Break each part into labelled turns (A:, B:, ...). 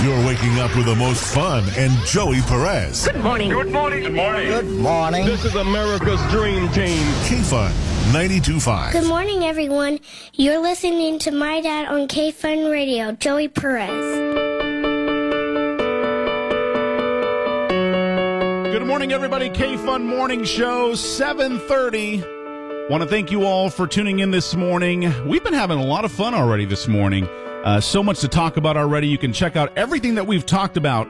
A: You're waking up with the most fun and Joey Perez.
B: Good morning.
C: Good morning. Good morning.
D: Good morning.
C: This is America's Dream Team.
A: KFUN 92.5.
E: Good morning, everyone. You're listening to my dad on KFUN Radio, Joey Perez.
F: Good morning, everybody. KFUN Morning Show, 7:30. Want to thank you all for tuning in this morning. We've been having a lot of fun already this morning. So much to talk about already. You can check out everything that we've talked about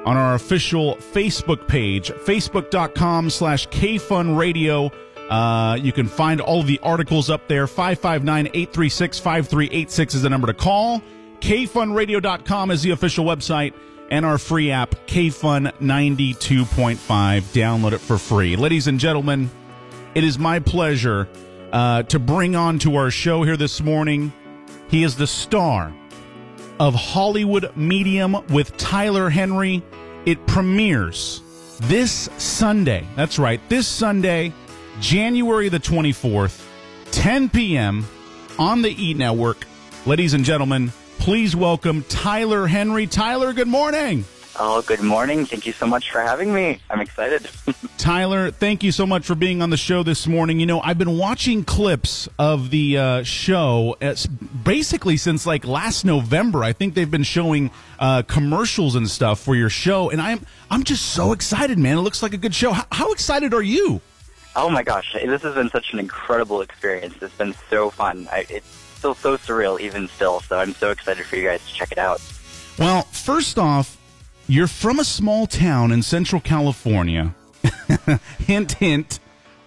F: on our official Facebook page, facebook.com/KFUN Radio. You can find all of the articles up there. 559-836-5386 is the number to call. KFUNradio.com is the official website. And our free app, KFUN 92.5. Download it for free. Ladies and gentlemen, it is my pleasure to bring on to our show here this morning. He is the star of Hollywood Medium with Tyler Henry. It premieres this Sunday. That's right, this Sunday, January the 24th, 10 p.m. on the E! Network. Ladies and gentlemen, please welcome Tyler Henry. Tyler, good morning.
G: Oh, good morning. Thank you so much for having me. I'm excited.
F: Tyler, thank you so much for being on the show this morning. You know, I've been watching clips of the show basically since like last November. I think they've been showing commercials and stuff for your show, and I'm just so excited, man. It looks like a good show. How excited are you?
G: Oh, my gosh. This has been such an incredible experience. It's been so fun. It's still so surreal even still, so I'm so excited for you guys to check it out.
F: Well, first off, you're from a small town in Central California. Hint, hint.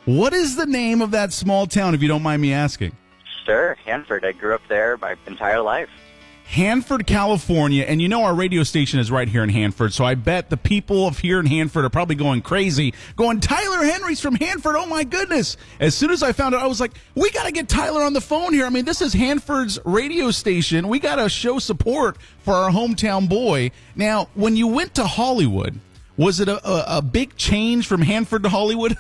F: What is the name of that small town, if you don't mind me asking?
G: Sure, Hanford. I grew up there my entire life.
F: Hanford, California, and you know our radio station is right here in Hanford, so I bet the people of here in Hanford are probably going crazy, going, Tyler Henry's from Hanford, oh my goodness. As soon as I found out, I was like, we got to get Tyler on the phone here. I mean, this is Hanford's radio station. We got to show support for our hometown boy. Now, when you went to Hollywood, was it a big change from Hanford to Hollywood?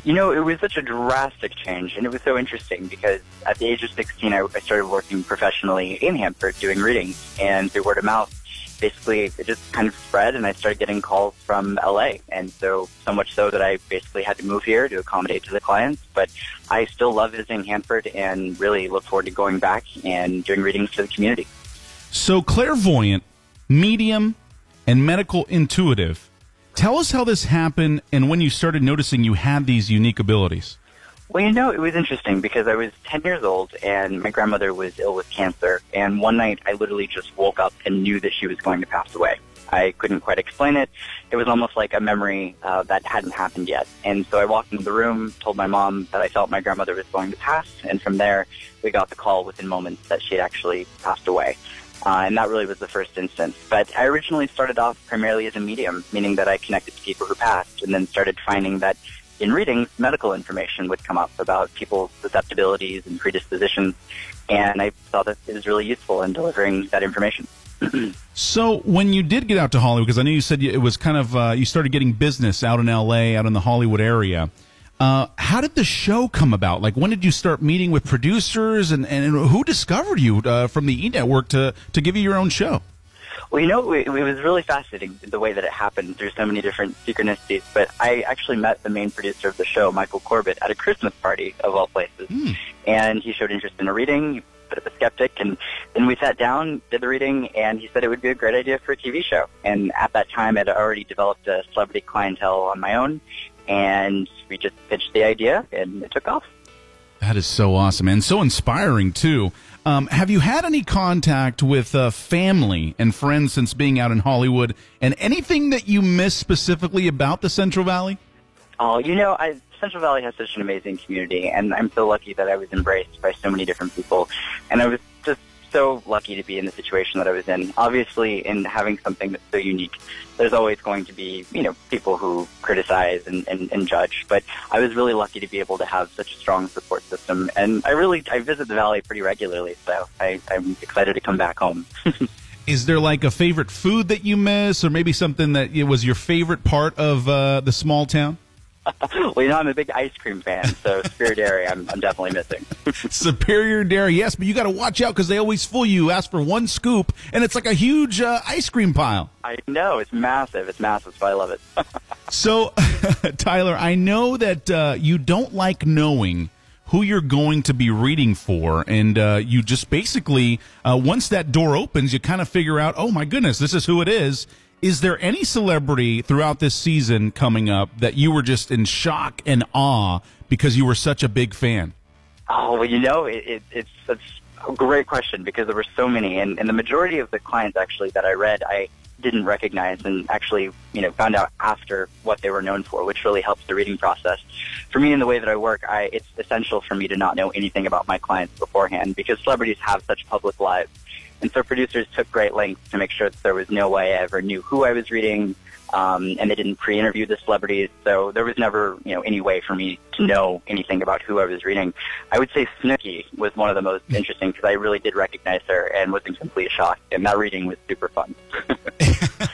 G: You know, it was such a drastic change, and it was so interesting because at the age of 16, I started working professionally in Hanford doing readings, and through word of mouth, basically it just kind of spread, and I started getting calls from L.A., and so much so that I basically had to move here to accommodate to the clients, but I still love visiting Hanford and really look forward to going back and doing readings to the community.
F: So clairvoyant, medium, and medical intuitive. Tell us how this happened and when you started noticing you had these unique abilities.
G: Well, you know, it was interesting because I was 10 years old and my grandmother was ill with cancer. And one night I literally just woke up and knew that she was going to pass away. I couldn't quite explain it. It was almost like a memory that hadn't happened yet. And so I walked into the room, told my mom that I felt my grandmother was going to pass. And from there, we got the call within moments that she had actually passed away. And that really was the first instance. But I originally started off primarily as a medium, meaning that I connected to people who passed, and then started finding that in readings, medical information would come up about people's susceptibilities and predispositions, and I thought that it was really useful in delivering that information.
F: So when you did get out to Hollywood, because I know you said it was kind of, you started getting business out in L.A., out in the Hollywood area, how did the show come about? Like, when did you start meeting with producers, and who discovered you from the E! Network to give you your own show?
G: Well, you know, it was really fascinating the way that it happened through so many different synchronicities. But I actually met the main producer of the show, Michael Corbett, at a Christmas party, of all places. And he showed interest in a reading, a bit of a skeptic, and then we sat down, did the reading, and he said it would be a great idea for a TV show. And at that time, I'd already developed a celebrity clientele on my own, and we just pitched the idea, and it took off.
F: That is so awesome, and so inspiring, too. Have you had any contact with family and friends since being out in Hollywood, and anything that you miss specifically about the Central Valley?
G: Oh, you know, Central Valley has such an amazing community, and I'm so lucky that I was embraced by so many different people, and I was just so lucky to be in the situation that I was in. Obviously, in having something that's so unique, there's always going to be, you know, people who criticize and judge, but I was really lucky to be able to have such a strong support system, and I visit the Valley pretty regularly, so I'm excited to come back home.
F: Is there like a favorite food that you miss, or maybe something that was your favorite part of the small town?
G: Well, I'm a big ice cream fan, so Superior Dairy I'm definitely missing.
F: Superior Dairy, yes, but you got to watch out because they always fool you. You ask for one scoop, and it's like a huge ice cream pile.
G: I know, it's massive. It's massive, so I love it.
F: So, Tyler, I know that you don't like knowing who you're going to be reading for, and you just basically, once that door opens, you kind of figure out, oh, my goodness, this is who it is. Is there any celebrity throughout this season coming up that you were just in shock and awe because you were such a big fan?
G: Oh, well, it's a great question because there were so many, and the majority of the clients actually that I read, I didn't recognize and actually, found out after what they were known for, which really helps the reading process. For me, in the way that I work, it's essential for me to not know anything about my clients beforehand because celebrities have such public lives. And so producers took great lengths to make sure that there was no way I ever knew who I was reading, and they didn't pre-interview the celebrities. So there was never, any way for me to know anything about who I was reading. I would say Snooki was one of the most interesting because I really did recognize her and was in complete shock. And that reading was super fun.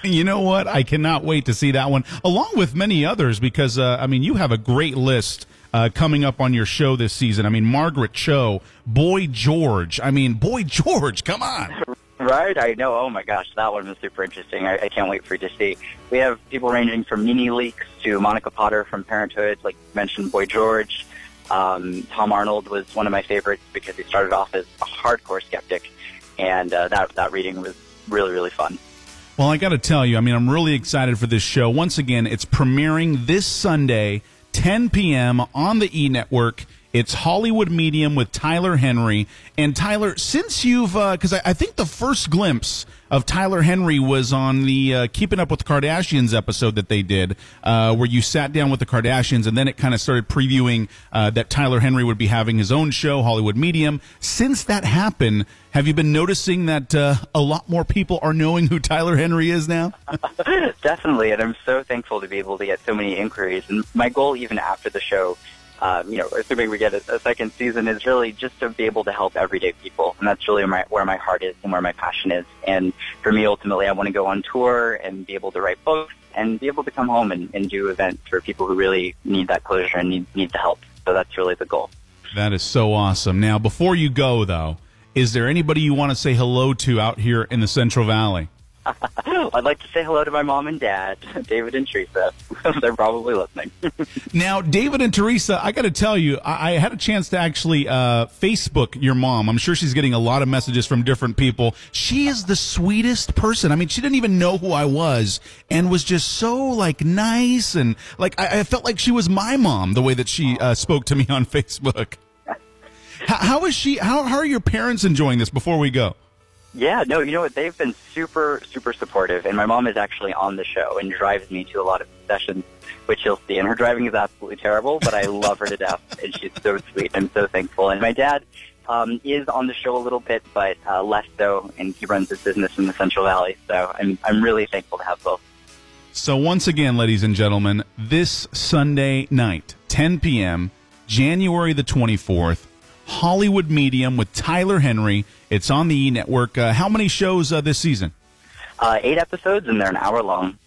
F: You know what? I cannot wait to see that one, along with many others, because, you have a great list coming up on your show this season. Margaret Cho, Boy George. Boy George, come on.
G: Right, I know. Oh, my gosh, that one was super interesting. I can't wait for you to see. We have people ranging from Nene Leakes to Monica Potter from Parenthood, like you mentioned, Boy George. Tom Arnold was one of my favorites because he started off as a hardcore skeptic, and that reading was really, really fun.
F: Well, I got to tell you, I'm really excited for this show. Once again, it's premiering this Sunday, 10 p.m. on the E! Network. It's Hollywood Medium with Tyler Henry. And Tyler, since you've, because I think the first glimpse of Tyler Henry was on the Keeping Up with the Kardashians episode that they did, where you sat down with the Kardashians, and then it kind of started previewing that Tyler Henry would be having his own show, Hollywood Medium. Since that happened, have you been noticing that a lot more people are knowing who Tyler Henry is now?
G: Definitely, and I'm so thankful to be able to get so many inquiries. And my goal, even after the show, assuming we get a second season, is really just to be able to help everyday people. And that's really where my heart is and where my passion is. And for me, ultimately, I want to go on tour and be able to write books and be able to come home and do events for people who really need that closure and need the help. So that's really the goal.
F: That is so awesome. Now, before you go, though, is there anybody you want to say hello to out here in the Central Valley?
G: I'd like to say hello to my mom and dad, David and Teresa. They're probably listening.
F: Now, David and Teresa, I got to tell you, I had a chance to actually Facebook your mom. I'm sure she's getting a lot of messages from different people. She is the sweetest person. She didn't even know who I was and was just so, nice. And, I felt like she was my mom, the way that she spoke to me on Facebook. How is she? How are your parents enjoying this before we go?
G: Yeah, no, you know what? They've been super, super supportive, and my mom is actually on the show and drives me to a lot of sessions, which you'll see. And her driving is absolutely terrible, but I love her to death, and she's so sweet. I'm so thankful. And my dad is on the show a little bit, but less so, and he runs his business in the Central Valley. So I'm really thankful to have both.
F: So once again, ladies and gentlemen, this Sunday night, 10 p.m., January the 24th, Hollywood Medium with Tyler Henry. It's on the E! Network. How many shows this season?
G: 8 episodes, and they're an hour long.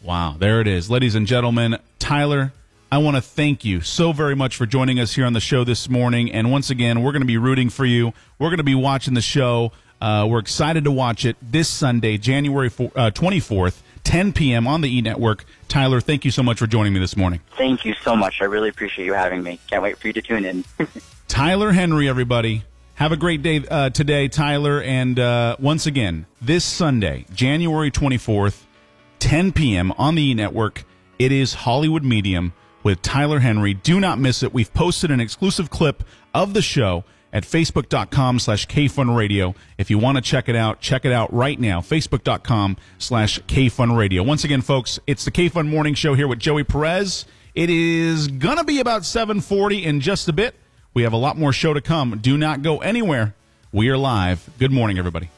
F: Wow, there it is. Ladies and gentlemen, Tyler, I want to thank you so very much for joining us here on the show this morning. And once again, we're going to be rooting for you. We're going to be watching the show. We're excited to watch it this Sunday, January 24th, 10 p.m. on the E! Network. Tyler, thank you so much for joining me this morning.
G: Thank you so much. I really appreciate you having me. Can't wait for you to tune in.
F: Tyler Henry, everybody. Have a great day today, Tyler. And once again, this Sunday, January 24th, 10 p.m. on the E! Network, it is Hollywood Medium with Tyler Henry. Do not miss it. We've posted an exclusive clip of the show at facebook.com/KFUN Radio. If you want to check it out right now. Facebook.com/KFUN Radio. Once again, folks, it's the KFUN Morning Show here with Joey Perez. It is going to be about 7:40 in just a bit. We have a lot more show to come. Do not go anywhere. We are live. Good morning, everybody.